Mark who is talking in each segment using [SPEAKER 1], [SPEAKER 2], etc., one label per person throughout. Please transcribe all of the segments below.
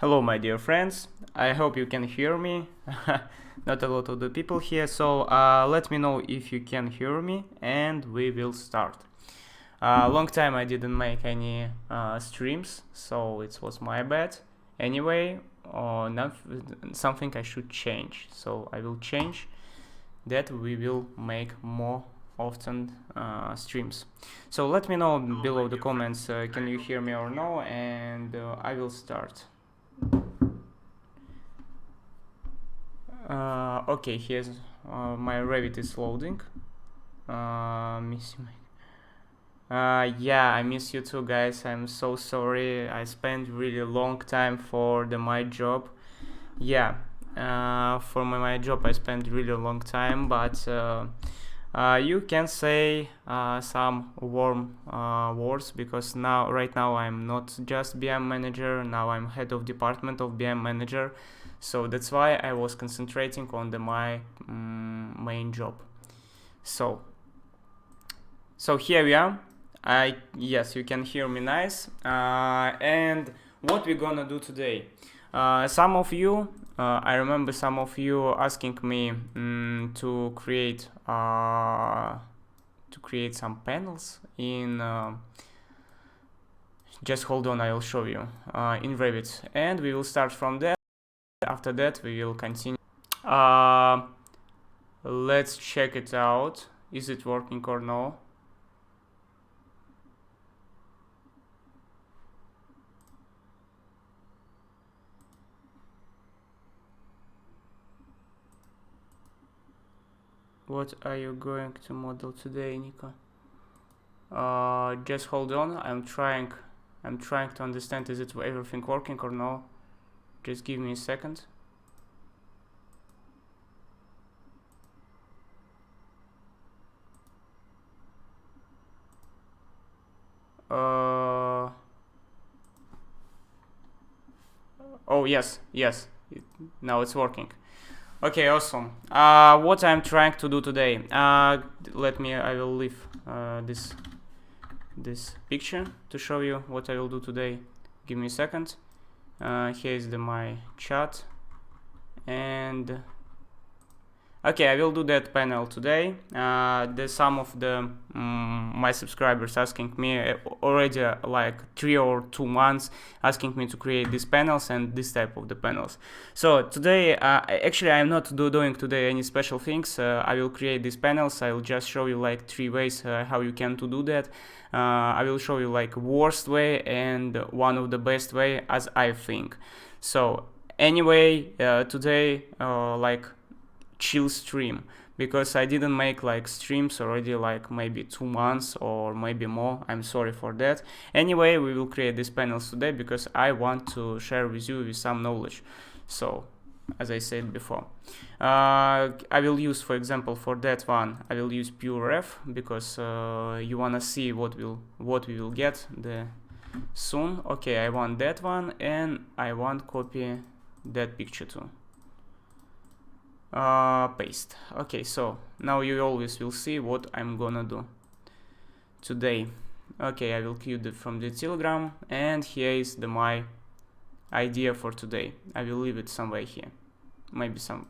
[SPEAKER 1] Hello my dear friends, I hope you can hear me. Not a lot of the people here, so let me know if you can hear me and we will start. Long time I didn't make any streams, so it was my bad. Anyway, something I should change, so I will change that. We will make more often streams. So let me know below the comments, can you hear me or no, and I will start. Okay, here's my Revit is loading. Yeah, I miss you too, guys. I'm so sorry. I spent really long time for my job. Yeah, for my job I spent really long time, but you can say some warm words, because right now I'm not just BM manager. Now I'm head of department of BM manager. So that's why I was concentrating on my main job. So here we are. Yes, you can hear me nice. And what we're gonna do today? Some of you, I remember some of you asking me to create some panels in. Just hold on, I will show you in Revit, and we will start from there. After that we will continue. Let's check it out. Is it working or no? What are you going to model today, Nico? Just hold on. I'm trying to understand, is it everything working or no? Just give me a second. Oh yes, now it's working. Okay, awesome. What I'm trying to do today? I will leave this picture to show you what I will do today. Give me a second. Here is my chat, and okay, I will do that panel today. There's some of my subscribers asking me already, like 3 or 2 months, asking me to create these panels and this type of the panels. So today, actually I'm not doing today any special things. I will create these panels. I will just show you like 3 ways how you can do that. I will show you like worst way and one of the best way, as I think. So anyway, today like chill stream, because I didn't make like streams already like maybe 2 months or maybe more. I'm sorry for that. Anyway, we will create these panels today because I want to share with you with some knowledge. So as I said before, I will use, for example, for that one I will use pure ref, because you wanna see what we will get soon. Okay, I want that one, and I want copy that picture too. Paste. Okay, so now you always will see what I'm gonna do today. Okay, I will queue from the Telegram, and here is my idea for today. I will leave it somewhere here, maybe somewhere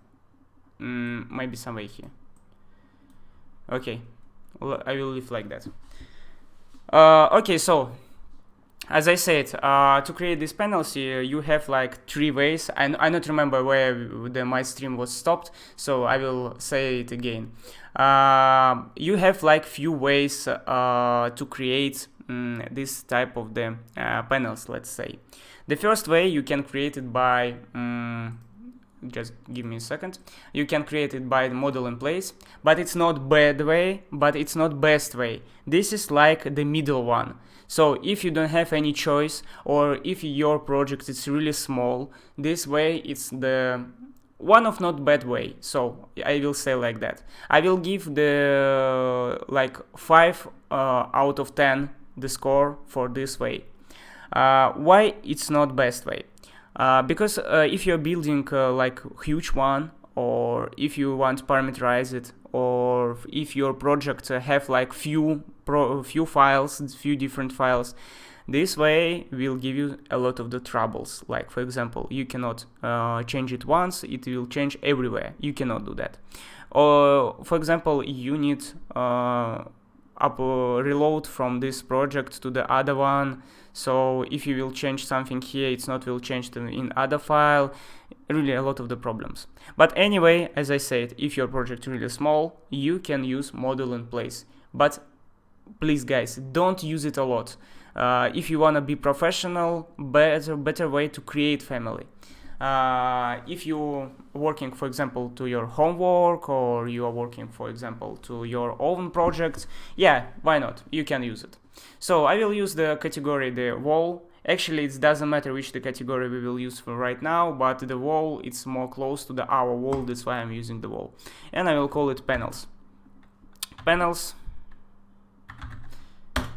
[SPEAKER 1] here. Okay, I will leave like that. Okay, so as I said, to create these panels, you have like 3 ways. I don't remember where my stream was stopped, so I will say it again. You have like few ways to create this type of the panels, let's say. The first way, you can create it by just give me a second. You can create it by the model in place, but it's not bad way, but it's not best way. This is like the middle one. So if you don't have any choice, or if your project is really small, this way it's the one of not bad way. So I will say like that. I will give the like 5 out of 10 the score for this way. Why it's not best way? Because if you're building like huge one, or if you want to parameterize it, or if your project have like few files, few different files, This way will give you a lot of the troubles. Like for example, you cannot change it once, it will change everywhere. You cannot do that. Or for example, you need reload from this project to the other one. So if you will change something here, it's not will change in other file. Really a lot of the problems. But anyway, as I said, if your project is really small, you can use model in place. But please guys, don't use it a lot. If you wanna be professional, better way to create family. If you're working, for example, to your homework, or you are working, for example, to your own projects, yeah, why not? You can use it. So I will use the category, the wall. Actually, it doesn't matter which the category we will use for right now, but the wall, it's more close to our wall, that's why I'm using the wall. And I will call it panels. Panels.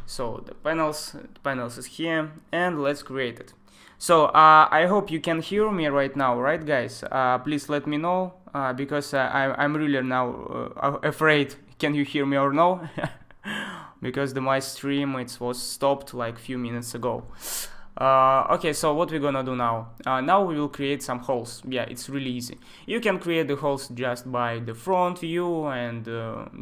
[SPEAKER 1] So the panels is here, and let's create it. So I hope you can hear me right now, right guys? Please let me know, because I'm really now afraid, can you hear me or no? Because my stream, it was stopped like a few minutes ago. Okay, so what we're gonna do now? Now we will create some holes. Yeah, it's really easy. You can create the holes just by the front view, and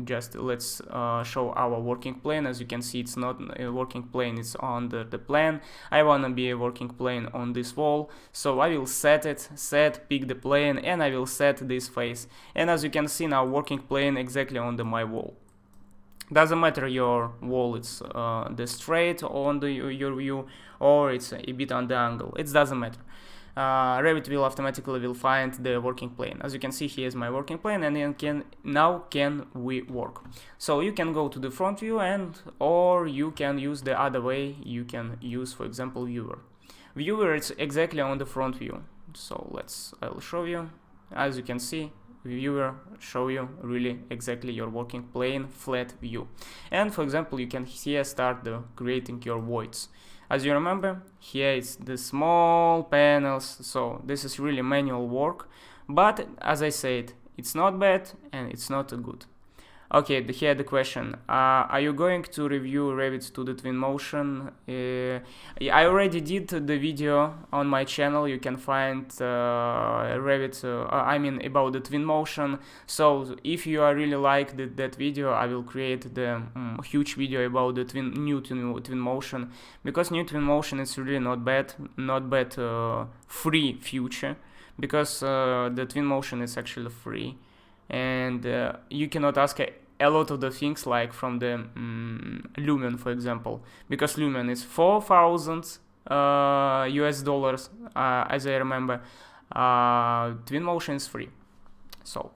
[SPEAKER 1] just let's show our working plane. As you can see, it's not a working plane, it's on the plan. I wanna be a working plane on this wall, so I will pick the plane, and I will set this face. And as you can see now, working plane exactly on my wall. Doesn't matter your wall, it's the straight on your view, or it's a bit on the angle, it doesn't matter. Revit will automatically find the working plane. As you can see, here is my working plane, and then now can we work. So you can go to the front view, or you can use the other way. You can use, for example, viewer. Viewer, it's exactly on the front view. So I will show you. As you can see, viewer show you really exactly your working plane flat view. And for example, you can here start creating your voids. As you remember, here it's the small panels, so this is really manual work, but as I said, it's not bad and it's not good. Okay, here the question, are you going to review Revit 2D Twinmotion? I already did the video on my channel. You can find Revit, about the Twinmotion. So if you really like that video, I will create the huge video about the new Twinmotion, because new Twinmotion is really not bad free feature, because the Twinmotion is actually free. And you cannot ask a lot of the things like from the Lumen, for example, because Lumen is $4,000 US, as I remember. Twinmotion is free. So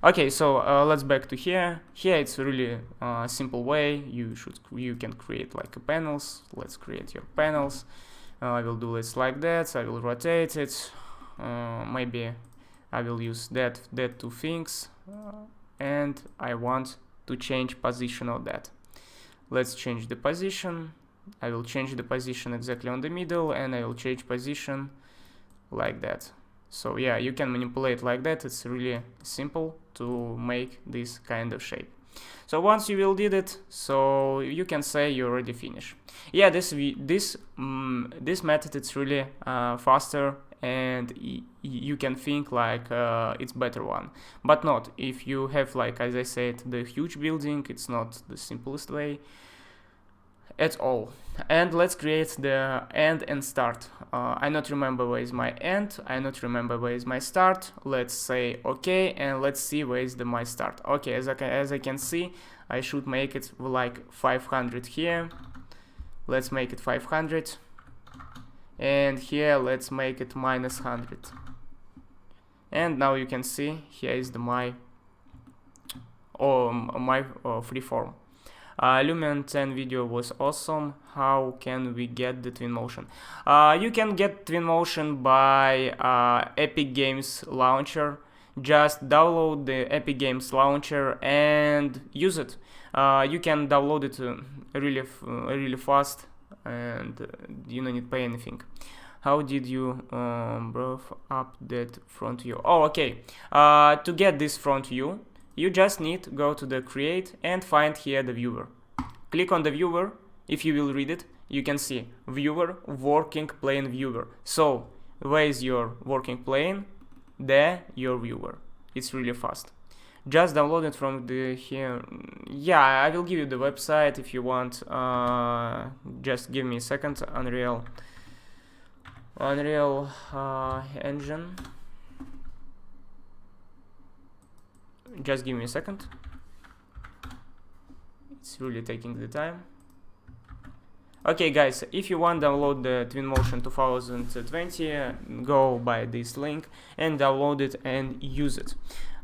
[SPEAKER 1] okay, so let's back to here. Here it's really simple way. You can create like a panels. Let's create your panels. I will do this like that. I will rotate it. Maybe I will use that two things, and I want to change position of that. Let's change the position. I will change the position exactly on the middle, and I will change position like that. So yeah, you can manipulate like that. It's really simple to make this kind of shape. So once you will did it, so you can say you already finished. Yeah, this method, it's really faster, and you can think like it's better one, but not if you have, like as I said, the huge building. It's not the simplest way at all. And let's create the end and start. I not remember where is my end, I not remember where is my start. Let's say okay, and let's see where is my start. Okay, as I can see, I should make it like 500 here. Let's make it 500, and here let's make it -100. And now you can see here is my freeform. Lumen 10 video was awesome. How can we get the Twinmotion? You can get Twinmotion by Epic Games Launcher. Just download the Epic Games Launcher and use it. You can download it really fast, and you don't need to pay anything. How did you brought up that front view? Oh, okay. To get this front view, you just need to go to the create and find here the viewer. Click on the viewer if you will read it, you can see viewer, working plane viewer. So where is your working plane? There your viewer. It's really fast. Just download it from the here. Yeah, I will give you the website if you want. Just give me a second. Unreal Engine. Just give me a second. It's really taking the time. Okay, guys, if you want to download the Twinmotion 2020, go by this link and download it and use it.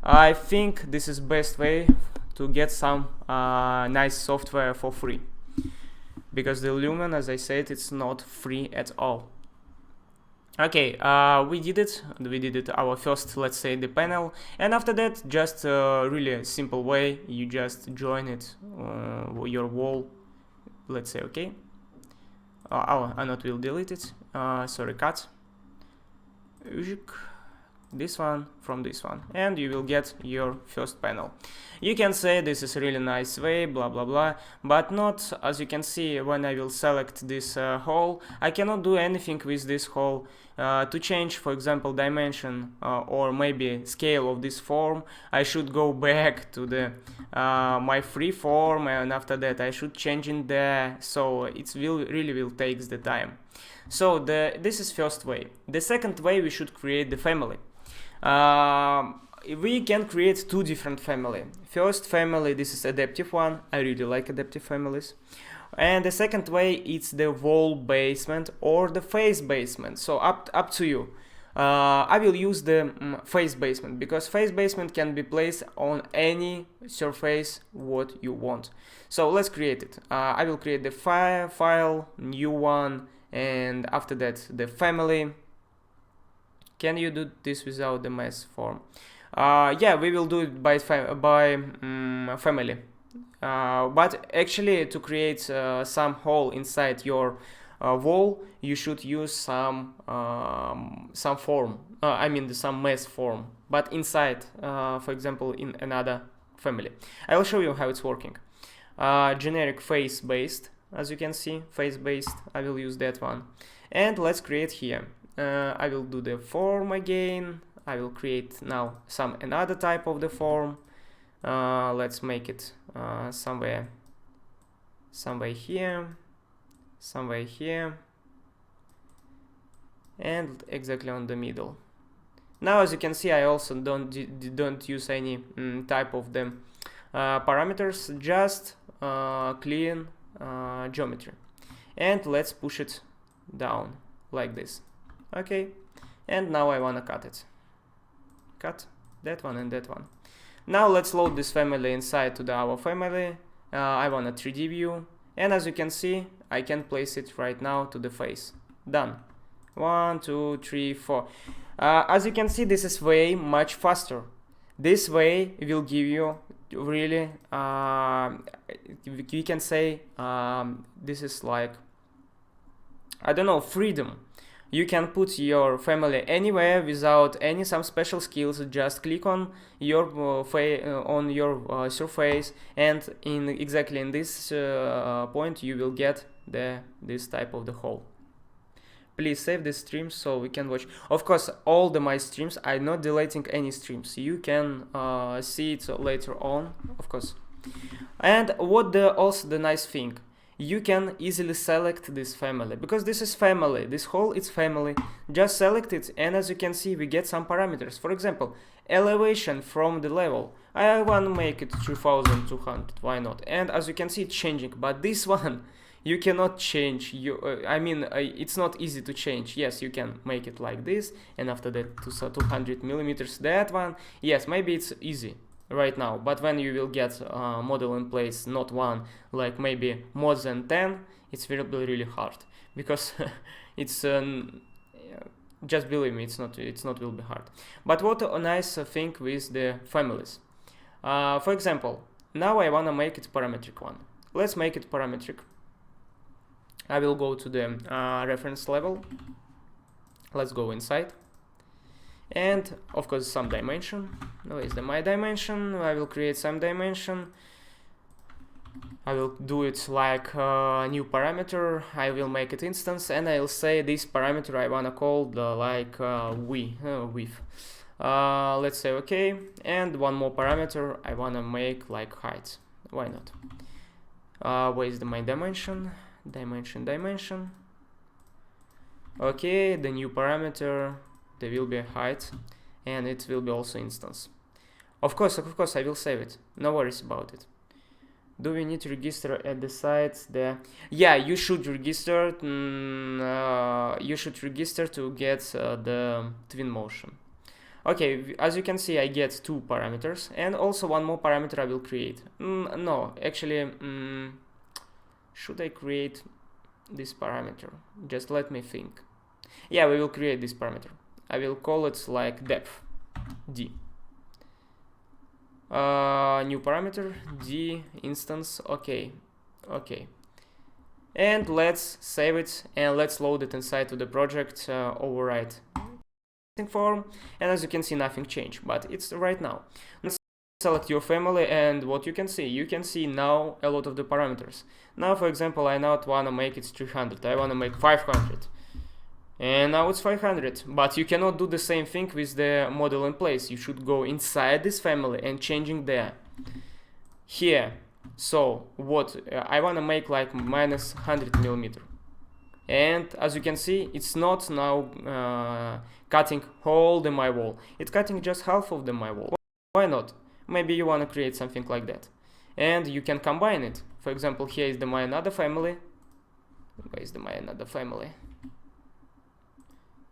[SPEAKER 1] I think this is best way to get some nice software for free, because the Lumen, as I said, it's not free at all. Okay, we did it our first, let's say, the panel, and after that, just really simple way, you just join it your wall, let's say. Okay, I not will delete it, sorry, cut this one from this one, and you will get your first panel. You can say this is a really nice way, blah blah blah, but not, as you can see, when I will select this hole, I cannot do anything with this hole. To change, for example, dimension or maybe scale of this form, I should go back to the my free form, and after that I should change in there, so it really will take the time. So this is first way. The second way, we should create the family. We can create two different family. First family, this is adaptive one. I really like adaptive families. And the second way, it's the wall basement or the face basement. So up to you. I will use the face basement, because face basement can be placed on any surface what you want. So let's create it. I will create the file, new one, and after that the family. Can you do this without the mesh form? Yeah, we will do it by family. But actually, to create some hole inside your wall, you should use some form. I mean some mesh form, but inside, for example, in another family. I will show you how it's working. Generic face based, as you can see, face based. I will use that one, and let's create here. I will do the form again. I will create now another type of the form. Let's make it somewhere here, and exactly on the middle. Now, as you can see, I also don't use any type of the parameters, just clean geometry, and let's push it down like this. Okay, and now I wanna cut it. Cut that one and that one. Now let's load this family inside to our family. I want a 3D view, and as you can see, I can place it right now to the face. Done. 1, 2, 3, 4. As you can see, this is way much faster. This way will give you really, we can say, this is like, I don't know, freedom. You can put your family anywhere without some special skills. Just click on your surface, and exactly in this point you will get this type of the hole. Please save the stream so we can watch. Of course, all my streams, I'm not deleting any streams. You can see it later on, of course. And also the nice thing, you can easily select this family, because this is family, this hole is family. Just select it, and as you can see, we get some parameters. For example, elevation from the level, I want to make it 3200, why not? And as you can see, it's changing, but this one you cannot change. It's not easy to change. Yes, you can make it like this, and after that 200 millimeters. That one, yes, maybe it's easy right now, but when you will get a model in place, not one, like maybe more than 10, it's really hard, because it's just believe me, it's not will be hard. But what a nice thing with the families. For example, now I want to make it parametric one. Let's make it parametric. I will go to the reference level. Let's go inside. And of course some dimension. Where is my dimension? I will create some dimension. I will do it like a new parameter. I will make it instance, and I'll say this parameter I wanna call the width. Let's say okay, and one more parameter I wanna make like height. Why not? Where is my dimension? Dimension. Okay, the new parameter, there will be a height, and it will be also instance. Of course, I will save it. No worries about it. Do we need to register at the sites there? Yeah, you should register. You should register to get the twin motion. Okay, as you can see, I get 2 parameters, and also one more parameter I will create. No, actually, should I create this parameter? Just let me think. Yeah, we will create this parameter. I will call it like depth, d. New parameter, d instance. Okay, and let's save it, and let's load it inside to the project. Override form, and as you can see, nothing changed, but it's right now. Let's select your family, and what you can see now a lot of the parameters. Now, for example, I not wanna make it 300, I wanna make 500, and now it's 500. But you cannot do the same thing with the model in place. You should go inside this family and changing there here. So what I wanna make like minus 100 millimeter, and as you can see, it's not now cutting all the my wall. It's cutting just half of the my wall. Why not? Maybe you wanna create something like that, and you can combine it. For example, here is my another family. Where is my another family?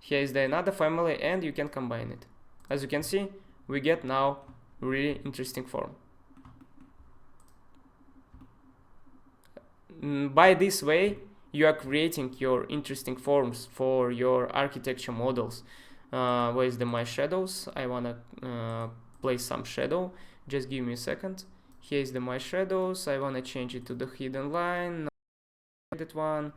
[SPEAKER 1] Here is the another family, and you can combine it. As you can see, we get now really interesting form. By this way, you are creating your interesting forms for your architecture models. Where is my shadows? I wanna place some shadow. Just give me a second. Here is my shadows. I wanna change it to the hidden line. That one.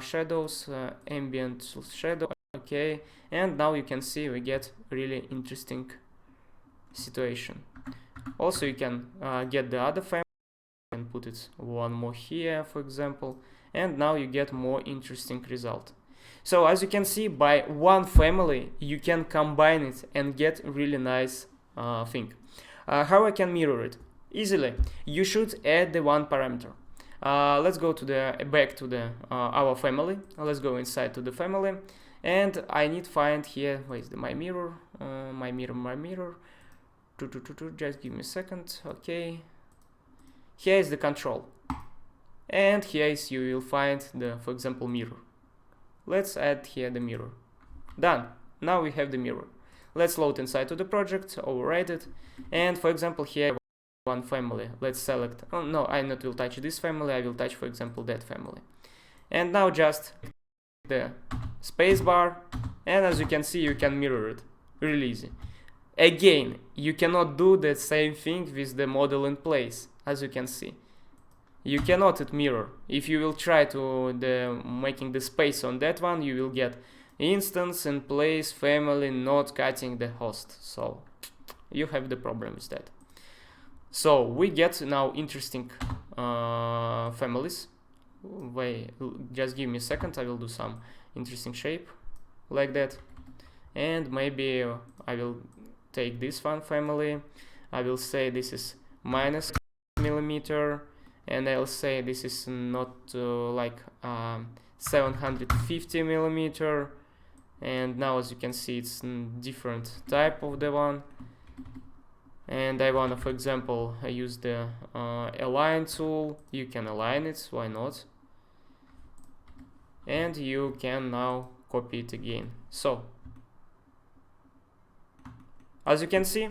[SPEAKER 1] Shadows, ambient shadow. Okay, and now you can see we get really interesting situation. Also, you can get the other family and put it one more here, for example, and now you get more interesting result. So as you can see, by one family you can combine it and get really nice thing. How I can mirror it? Easily. You should add the one parameter. Let's go to back to our family. Let's go inside to the family, and I need find here. Where is my mirror? My mirror. Just give me a second. Okay. Here is the control, and here is you will find the, for example, mirror. Let's add here the mirror. Done. Now we have the mirror. Let's load inside to the project, override it, and for example here one family. Let's select. Oh no, I not will touch this family. I will touch, for example, that family. And now just the space bar, and as you can see, you can mirror it really easy. Again, you cannot do the same thing with the model in place. As you can see, you cannot mirror. If you will try to making the space on that one, you will get instance in place family not cutting the host. So you have the problem with that. So we get now interesting families. Wait, just give me a second. I will do some interesting shape like that, and maybe I will take this one family. I will say this is minus millimeter, and I'll say this is not like 750 millimeter. And now as you can see, it's different type of the one. And I wanna, for example, use the align tool. You can align it, why not? And you can now copy it again. So as you can see,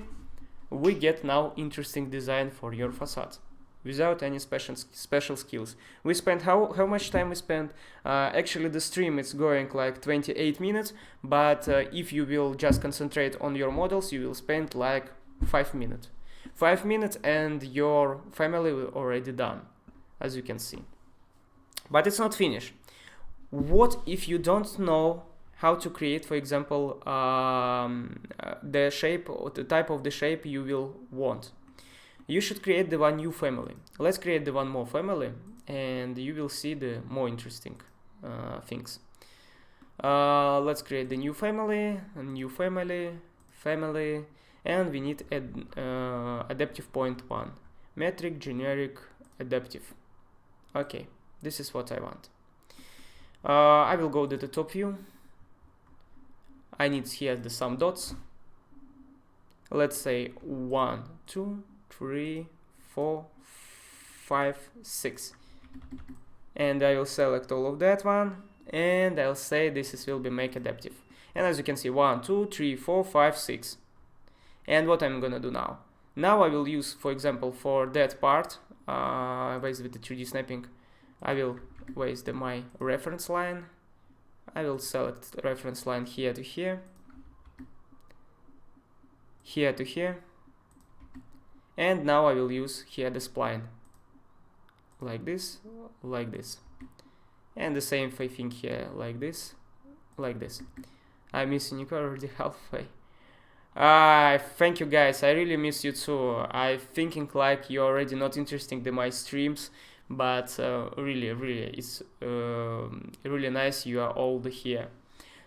[SPEAKER 1] we get now interesting design for your facade without any special skills. We spent how much time we spent? Actually the stream is going like 28 minutes, but if you will just concentrate on your models, you will spend like 5 minutes. 5 minutes and your family will already done, as you can see. But it's not finished. What if you don't know how to create, for example, the shape or the type of the shape you will want? you should create the one new family. Let's create the one more family, and you will see the more interesting things. Let's create the new family, family, and we need adaptive point 1, metric, generic, adaptive. Okay, this is what I want. I will go to the top view. I need here the some dots. Let's say 1, 2, 3, 4, 5, 6, and I will select all of that one, and I'll say this will be make adaptive. And as you can see, 1, 2, 3, 4, 5, 6. And what I'm gonna do now? Now I will use, for example, for that part, with the 3D snapping, I will waste my reference line. I will select reference line here to here, here to here, and now I will use here the spline, like this, and the same thing here, like this. I'm missing you already halfway. Thank you guys, I really miss you too. I thinking like you're already not interested in my streams, but really it's really nice you are all here.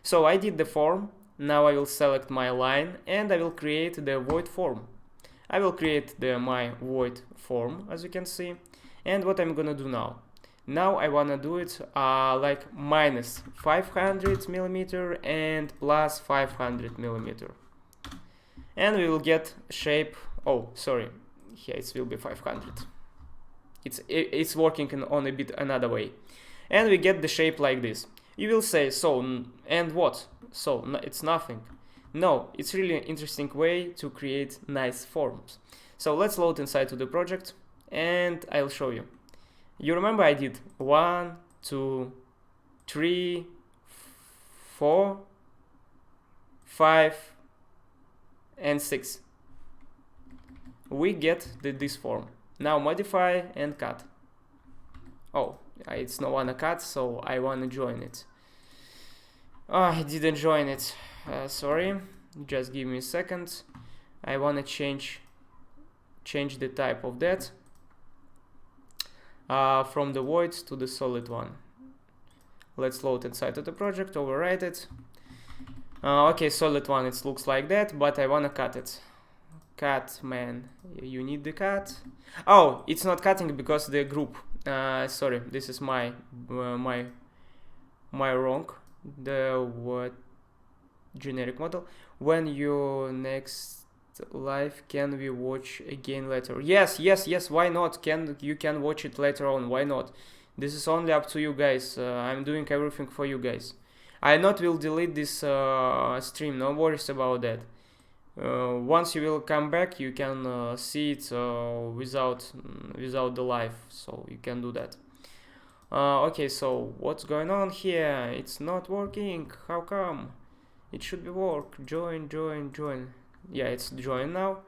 [SPEAKER 1] So I did the form. Now I will select my line and I will create the void form. I will create my void form, as you can see. And what I'm gonna do now? Now I wanna do it like minus 500 millimeter and plus 500 millimeter. And we will get shape. Oh, sorry, here it will be 500. It's working on a bit another way, and we get the shape like this. You will say, so and what? So it's nothing. No, it's really an interesting way to create nice forms. So let's load inside to the project, and I'll show you. You remember I did 1, 2, 3, 4, 5, and 6. We get this form. Now modify and cut. Oh, it's not wanna cut, so I wanna join it. Oh, I didn't join it. Sorry, just give me a second. I wanna change the type of that from the void to the solid one. Let's load inside of the project, overwrite it. Okay, solid one, it looks like that, but I wanna cut it. Cut, man, you need the cut. Oh, it's not cutting because the group. Sorry, this is my wrong. The what generic model. When you next live, can we watch again later? Yes. Why not? You can watch it later on. Why not? This is only up to you guys. I'm doing everything for you guys. I not will delete this stream. No worries about that. Once you will come back, you can see it without the live, so you can do that. Okay, so what's going on here? It's not working. How come? It should be work. Join. Yeah, it's join now,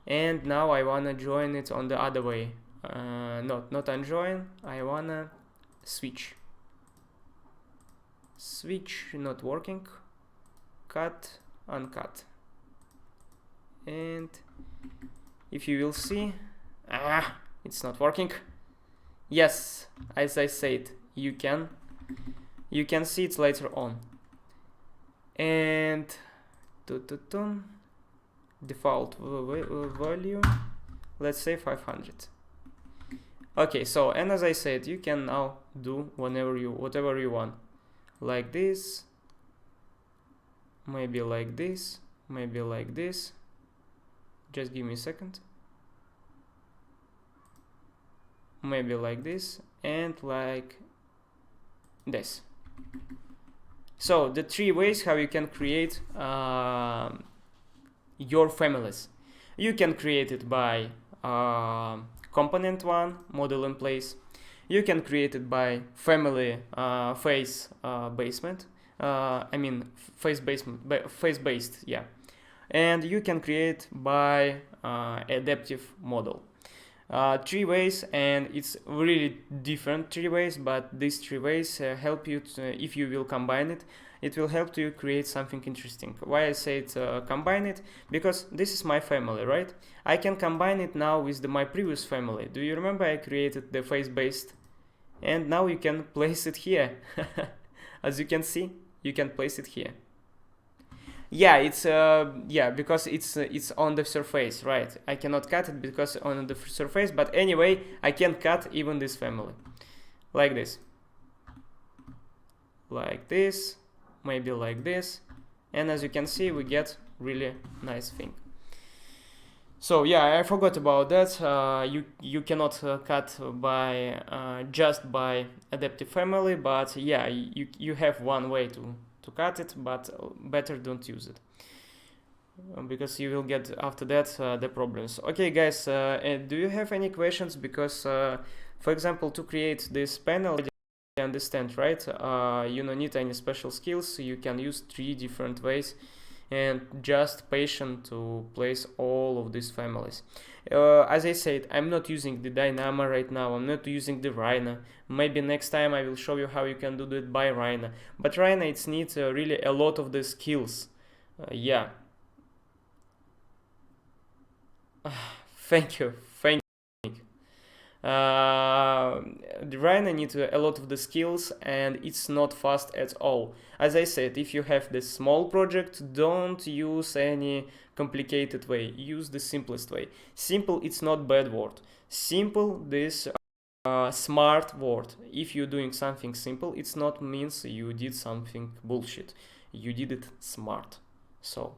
[SPEAKER 1] and now I wanna join it on the other way. Not unjoin. I wanna switch. Not working. Cut, uncut. And if you will see, it's not working. Yes, as I said, you can see it later on. And default value, let's say 500. Okay, so and as I said, you can now do whatever you want, like this, maybe like this, maybe like this. Just give me a second. Maybe like this and like this. So the 3 ways how you can create your families. You can create it by component 1, model in place. You can create it by family face basement. I mean face based, yeah. And you can create by adaptive model. 3 ways, and it's really different 3 ways, but these 3 ways help you to, if you will combine it, it will help you create something interesting. Why I say it combine it? Because this is my family, right? I can combine it now with my previous family. Do you remember I created the face-based? And now you can place it here. As you can see, you can place it here. Yeah, it's because it's on the surface, right? I cannot cut it because on the surface, but anyway, I can cut even this family, like this, maybe like this, and as you can see, we get really nice thing. So yeah, I forgot about that. You cannot cut by just by adaptive family, but yeah, you have one way to cut it, but better don't use it because you will get after that the problems. Okay, guys, do you have any questions? Because for example, to create this panel, you understand, right? You don't need any special skills. You can use 3 different ways and just patient to place all of these families. As I said, I'm not using the Dynamo right now, I'm not using the Rhino. Maybe next time I will show you how you can do that by Rhino. But Rhino, it needs really a lot of the skills. Yeah. Thank you. The Rhino needs a lot of the skills and it's not fast at all. As I said, if you have this small project, don't use any complicated way, use the simplest way. Simple, it's not bad word. Simple, this smart word. If you're doing something simple, it's not means you did something bullshit. You did it smart. So,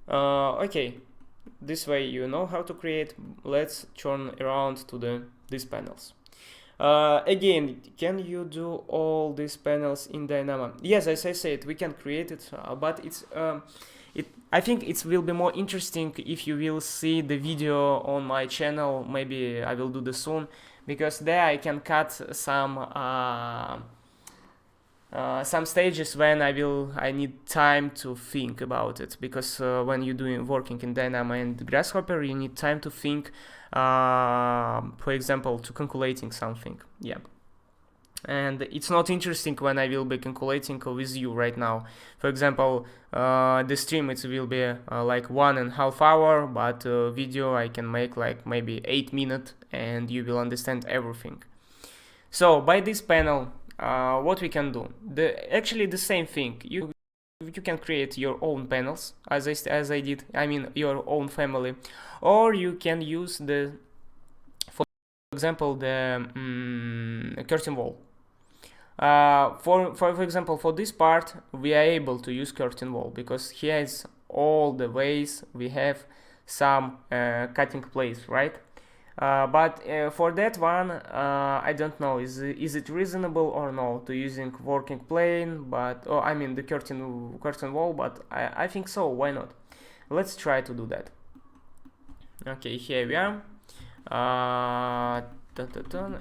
[SPEAKER 1] okay. This way you know how to create. Let's turn around to these panels. Again, can you do all these panels in Dynamo? Yes, as I said, we can create it, but I think it will be more interesting if you will see the video on my channel. Maybe I will do this soon, because there I can cut some stages when I need time to think about it, because when you're working in Dynamo and Grasshopper, you need time to think, for example, to calculating something. Yeah, and it's not interesting when I will be calculating with you right now. For example, the stream, it will be like 1.5 hours, but video I can make like maybe 8 minutes and you will understand everything. So by this panel, what we can do, actually the same thing. You can create your own panels, as I did. I mean your own family, or you can use for example, the curtain wall. For example, for this part, we are able to use curtain wall because here is all the ways we have some cutting place, right? But for that one, I don't know, is it reasonable or no to using working plane, but I mean the curtain wall, but I think so. Why not? Let's try to do that. Okay, here we are.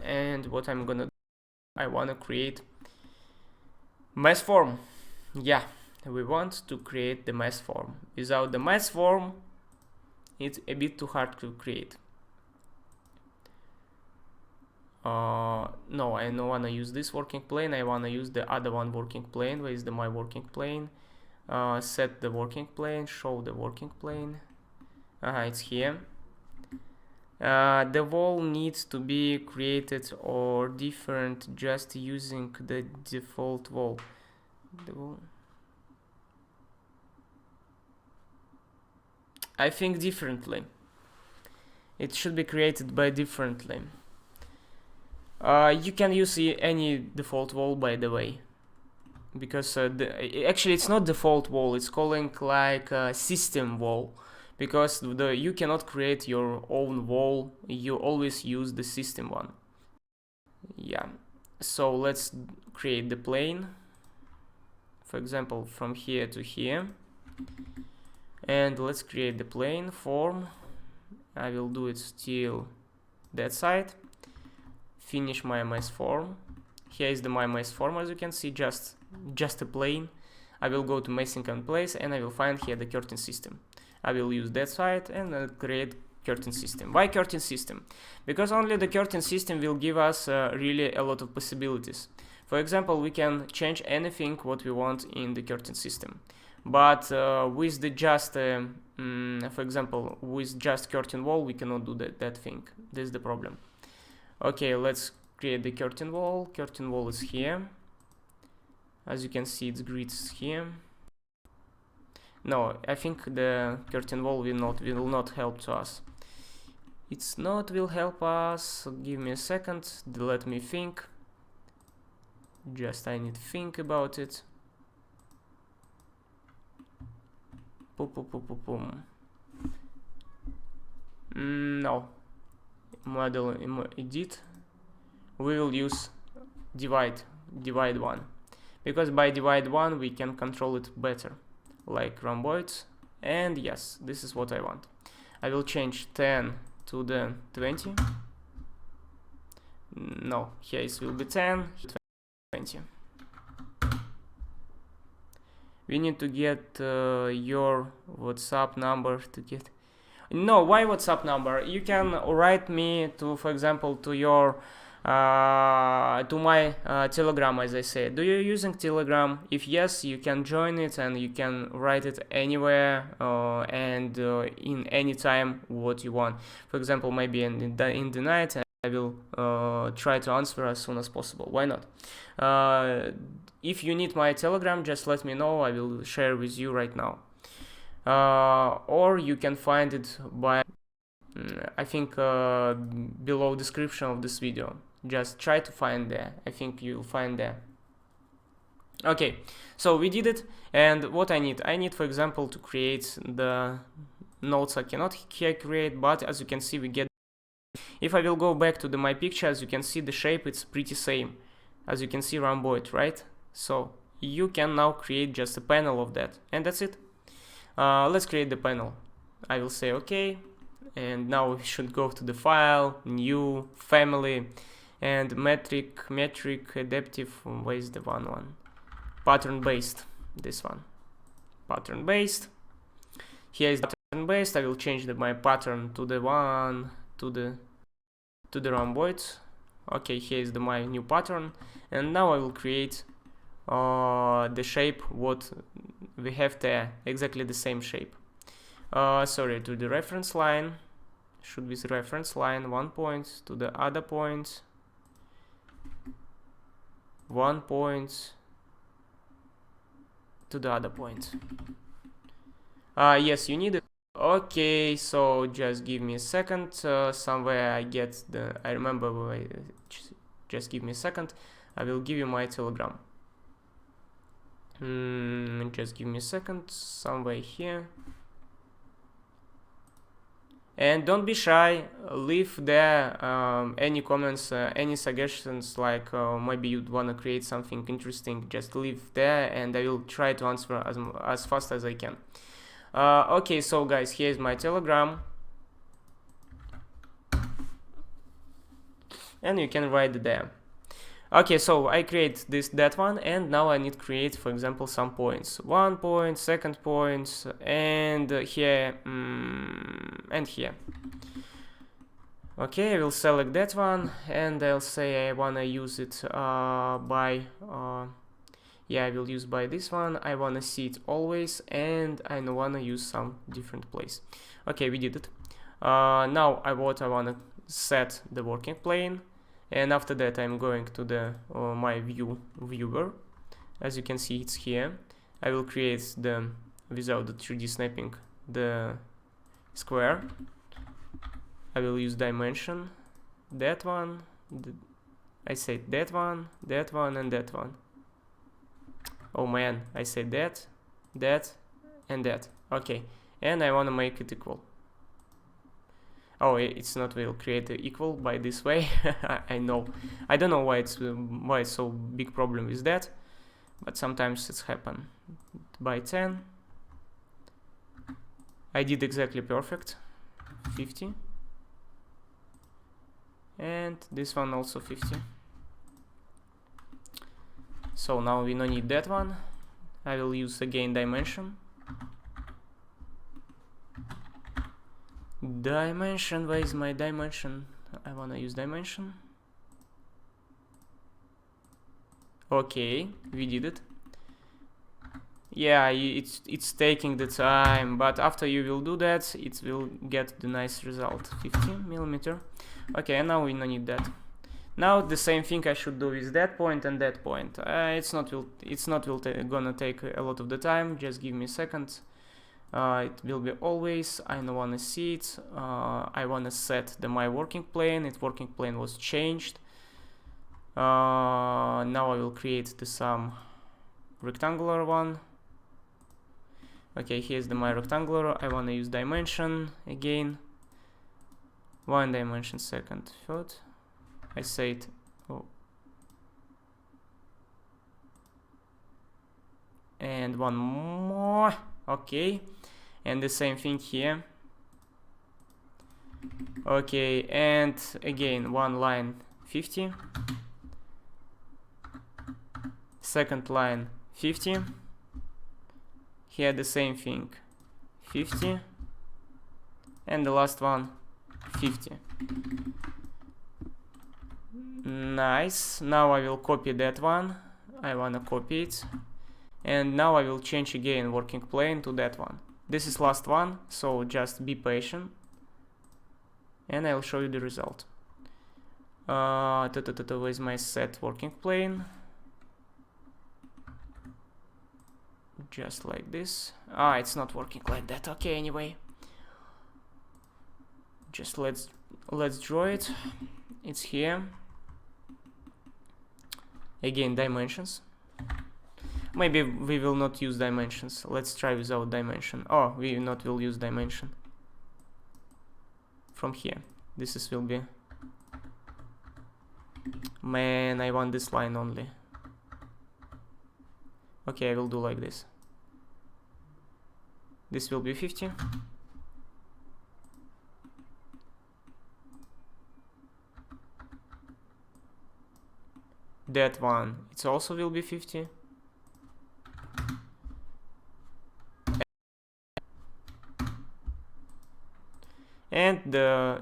[SPEAKER 1] And what I'm gonna do, I wanna create mesh form. Yeah, we want to create the mesh form. Without the mesh form, it's a bit too hard to create. No, I don't wanna use this working plane. I wanna use the other one working plane. Where is my working plane? Set the working plane, show the working plane. It's here. The wall needs to be created or different just using the default wall. I think differently. It should be created by differently. You can use any default wall, by the way, because actually it's not default wall, it's calling like a system wall, because you cannot create your own wall, you always use the system one. Yeah, so let's create the plane, for example, from here to here, and let's create the plane form. I will do it still that side. Finish my mesh form. Here is my mesh form, as you can see, just a plane. I will go to meshing and place, and I will find here the curtain system. I will use that side and create curtain system. Why curtain system? Because only the curtain system will give us really a lot of possibilities. For example, we can change anything what we want in the curtain system, but with the just for example, with just curtain wall we cannot do that thing. This is the problem. Okay, let's create the curtain wall. Curtain wall is here. As you can see, its grid is here. No, I think the curtain wall will not help to us. It's not will help us. So give me a second. Let me think. Just I need to think about it. No. Model edit. We will use divide 1, because by divide 1 we can control it better, like rhomboids. And yes, this is what I want. I will change 10 to the 20. No, here it will be 10, 20. We need to get your WhatsApp number to get. No, why WhatsApp number? You can write me to, for example, to your to my Telegram, as I said. Do you using Telegram? If yes, you can join it and you can write it anywhere and in any time what you want. For example, maybe in the night, I will try to answer as soon as possible. Why not? If you need my Telegram, just let me know. I will share with you right now. Or you can find it by, I think, below description of this video. Just try to find there. I think you'll find there. Okay, so we did it. And what I need, for example, to create the nodes. I cannot here create, but as you can see, we get. If I will go back to my picture, as you can see, the shape it's pretty same. As you can see, rhomboid, right? So you can now create just a panel of that, and that's it. Let's create the panel. I will say OK, and now we should go to the file, new, family, and metric, adaptive. Where is the one? Pattern based. This one, pattern based. Here is the pattern based. I will change my pattern to the one to the rhomboids. Okay, here is my new pattern, and now I will create the shape what we have there, exactly the same shape. Sorry, to the reference line, should be the reference line, 1 point to the other point, 1 point to the other point. Yes, you need it. Okay, so just give me a second. Somewhere I get I remember where. Just give me a second. I will give you my Telegram. Just give me a second. Somewhere here. And don't be shy. Leave there any comments, any suggestions. Like maybe you'd wanna create something interesting. Just leave there, and I will try to answer as fast as I can. Okay, so guys, here's my Telegram, and you can write it there. Okay, so I create that one, and now I need to create, for example, some points. 1 point, second point, and here and here. Okay, I will select that one, and I'll say I wanna use it yeah, I will use by this one. I wanna see it always, and I wanna use some different place. Okay, we did it. Now I wanna set the working plane, and after that I'm going to the my viewer. As you can see, it's here. I will create without the 3D snapping the square. I will use dimension, that one. I said that one, and that one. Oh man, I said that, and that. Okay, and I want to make it equal. Oh, it's not will create equal by this way. I know. I don't know why it's so big problem with that, but sometimes it's happen. By 10. I did exactly perfect. 50. And this one also 50. So now we don't need that one. I will use again dimension. Dimension, where is my dimension? I wanna use dimension. Okay, we did it. Yeah, it's taking the time, but after you will do that, it will get the nice result. 50mm. Okay, and now we don't need that. Now the same thing I should do with that point and that point. It's not gonna take a lot of the time. Just give me a second. It will be always. I don't wanna see it. I wanna set my working plane. Its working plane was changed. Now I will create some rectangular one. Okay, here's my rectangular. I wanna use dimension again. 1 dimension, second, third. I say it. Oh. And one more. Okay, and the same thing here. Okay, and again one line 50. Second line 50. Here the same thing, 50, and the last one 50. Nice. Now I will copy that one. I wanna copy it, and now I will change again working plane to that one. This is last one, so just be patient, and I'll show you the result. Where's my set working plane? Just like this. It's not working like that. Okay, anyway, just let's draw it. It's here. Again, dimensions. Maybe we will not use dimensions. Let's try without dimension. Oh, we not will use dimension. From here, this will be. Man, I want this line only. Okay, I will do like this. This will be 50. That one, it also will be 50. And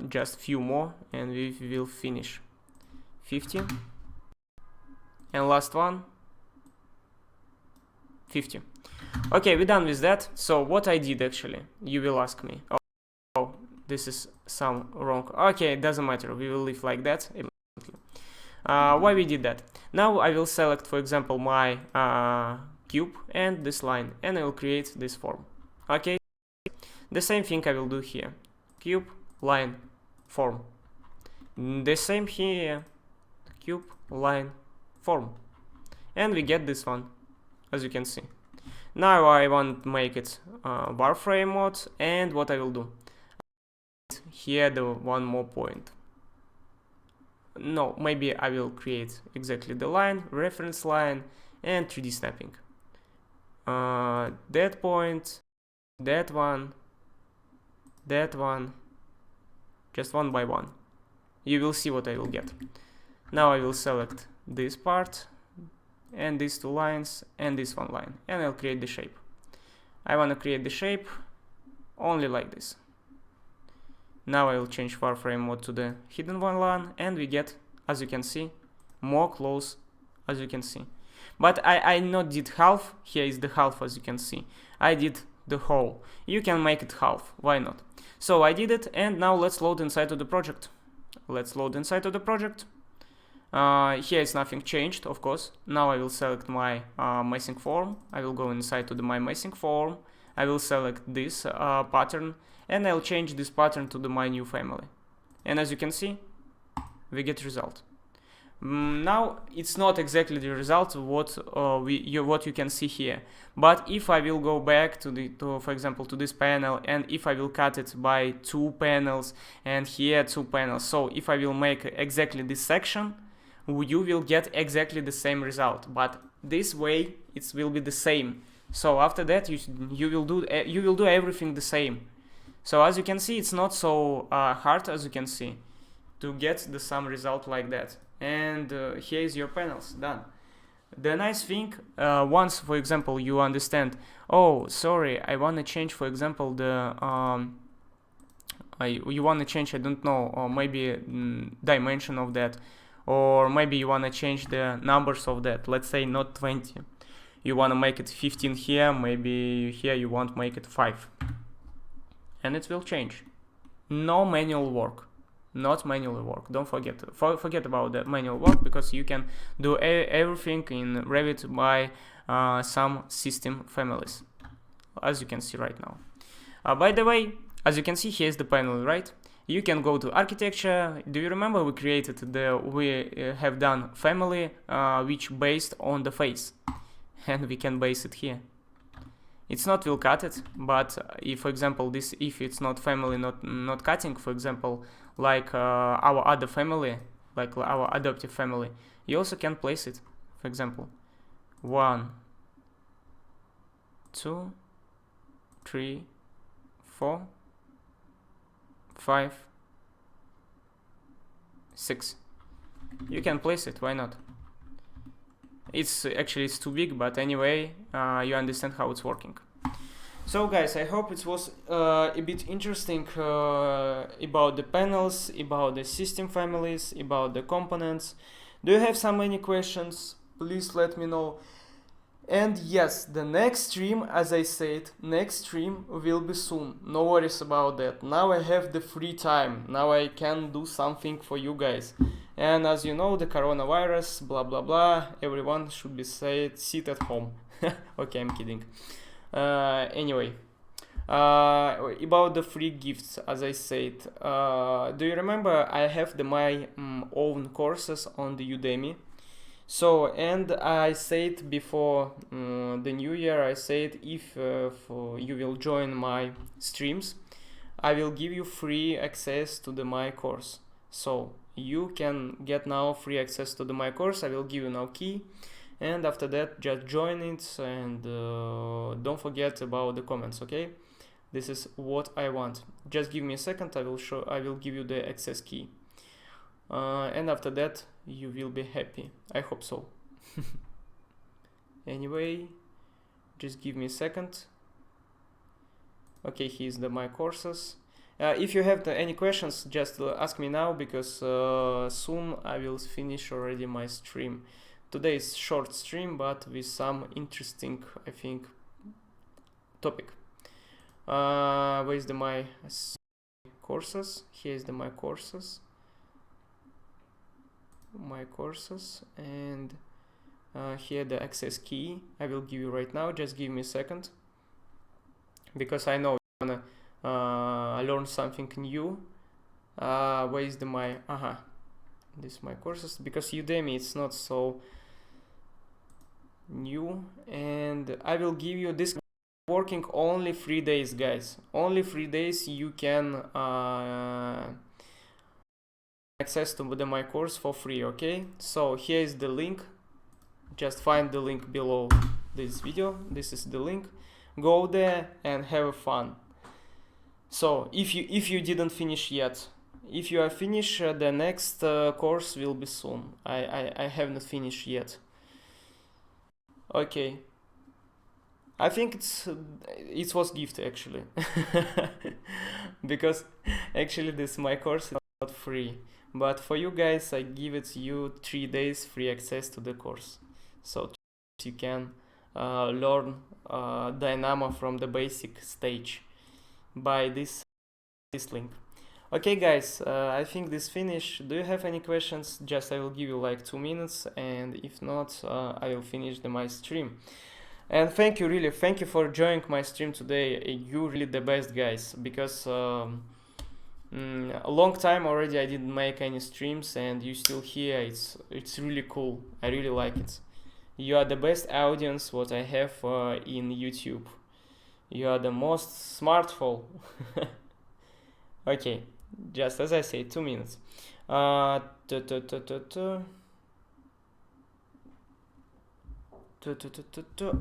[SPEAKER 1] just few more, and we will finish. 50. And last one, 50. Okay, we're done with that. So what I did actually, you will ask me. Oh, this is some wrong. Okay, it doesn't matter. We will leave like that. Why we did that? Now I will select, for example, my cube and this line, and I will create this form. Okay, the same thing I will do here. Cube, line, form. The same here. Cube, line, form. And we get this one, as you can see. Now I want to make it wireframe mode, and what I will do? Here the one more point. No, maybe I will create exactly the line, reference line, and 3D snapping. That point, that one, just one by one. You will see what I will get. Now I will select this part, and these two lines, and this one line, and I'll create the shape. I want to create the shape only like this. Now I will change wireframe mode to the hidden one line, and we get, as you can see, more close, as you can see. But I not did half. Here is the half, as you can see. I did the whole. You can make it half, why not? So I did it, and now let's load inside of the project. Let's load inside of the project. Here is nothing changed, of course. Now I will select my missing form. I will go inside to my missing form. I will select this pattern, and I'll change this pattern to my new family. And as you can see, we get result. Now it's not exactly the result what you can see here, but if I will go back to for example to this panel, and if I will cut it by 2 panels and here 2 panels, so if I will make exactly this section, you will get exactly the same result, but this way it will be the same. So after that you will do everything the same. So as you can see, it's not so hard, as you can see, to get the same result like that. And here is your panels done. The nice thing, once for example you understand, oh sorry, I want to change for example the you want to change, I don't know, or maybe dimension of that, or maybe you want to change the numbers of that. Let's say not 20, you want to make it 15 here, maybe here you want to make it 5, and it will change. No manual work, not manual work. Don't forget about the manual work, because you can do everything in Revit by some system families, as you can see right now. By the way, as you can see, here's the panel, right? You can go to architecture. Do you remember we have done family which based on the face, and we can base it here. It's not will cut it, but if, for example, if it's not family, not cutting, for example, like our other family, like our adoptive family, you also can place it. For example, 1, 2, 3, 4, 5, 6. You can place it. Why not? It's too big, but anyway, you understand how it's working. So guys, I hope it was a bit interesting about the panels, about the system families, about the components. Do you have any questions? Please let me know. And yes, the next stream, as I said, next stream will be soon. No worries about that. Now I have the free time. Now I can do something for you guys. And as you know, the coronavirus, blah blah blah, everyone should be sit at home. Okay, I'm kidding. Anyway, about the free gifts, as I said, do you remember I have my own courses on the Udemy? So, and I said before the new year, I said if you will join my streams, I will give you free access to my course. So you can get now free access to my course. I will give you now key, and after that just join it, and don't forget about the comments. Okay, this is what I want. Just give me a second. I will give you the access key, and after that you will be happy. I hope so. Anyway, just give me a second. Okay, here's my courses. If you have any questions, just ask me now, because soon I will finish already my stream. Today is short stream, but with some interesting, I think, topic. Where is my courses? Here is my courses. And here the access key I will give you right now. Just give me a second, because I know you wanna learn something new. Where is this my courses, because Udemy it's not so new, and I will give you this working only 3 days, guys. Only 3 days you can access to my course for free. Okay, so here is the link. Just find the link below this video. This is the link. Go there and have fun. So if you didn't finish yet, if you are finished, the next course will be soon. I have not finished yet. Okay, I think it was gift actually. Because actually my course is not free, but for you guys I give it you 3 days free access to the course, so you can learn Dynamo from the basic stage by this link. Okay guys, I think this finished. Do you have any questions? Just I will give you like 2 minutes, and if not, I will finish my stream. And thank you for joining my stream today. You really the best, guys, because a long time already I didn't make any streams, and you still here. It's really cool. I really like it. You are the best audience what I have in YouTube. You are the most smartphone. Okay, just as I say, 2 minutes.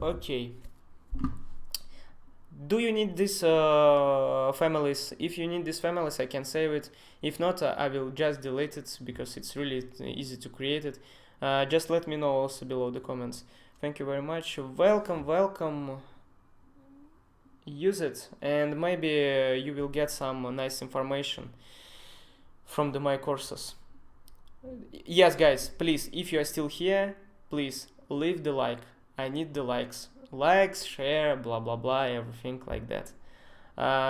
[SPEAKER 1] Okay. Do you need these families? If you need these families, I can save it. If not, I will just delete it, because it's really easy to create it. Just let me know also below the comments. Thank you very much. Welcome. Use it, and maybe you will get some nice information from my courses. yes, guys, please, if you are still here, please leave the like. I need the likes, share, blah blah blah, everything like that.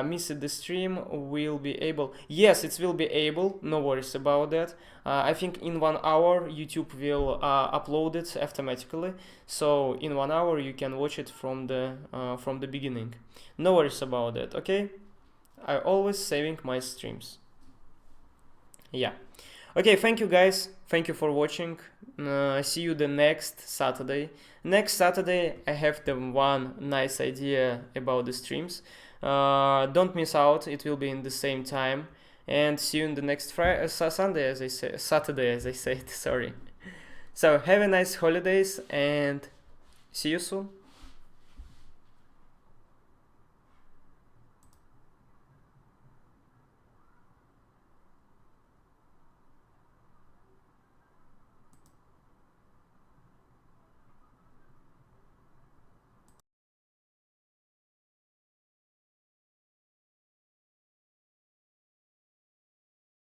[SPEAKER 1] Missed the stream will be able, yes, it will be able, no worries about that. I think in 1 hour YouTube will upload it automatically, so in 1 hour you can watch it from the beginning. No worries about that, okay? I always saving my streams. Yeah. Okay, thank you guys, thank you for watching. See you the next Saturday. Next Saturday I have the one nice idea about the streams. Don't miss out, it will be in the same time, and see you in the next Sunday, as I say, Saturday, as I said, sorry. So have a nice holidays and see you soon.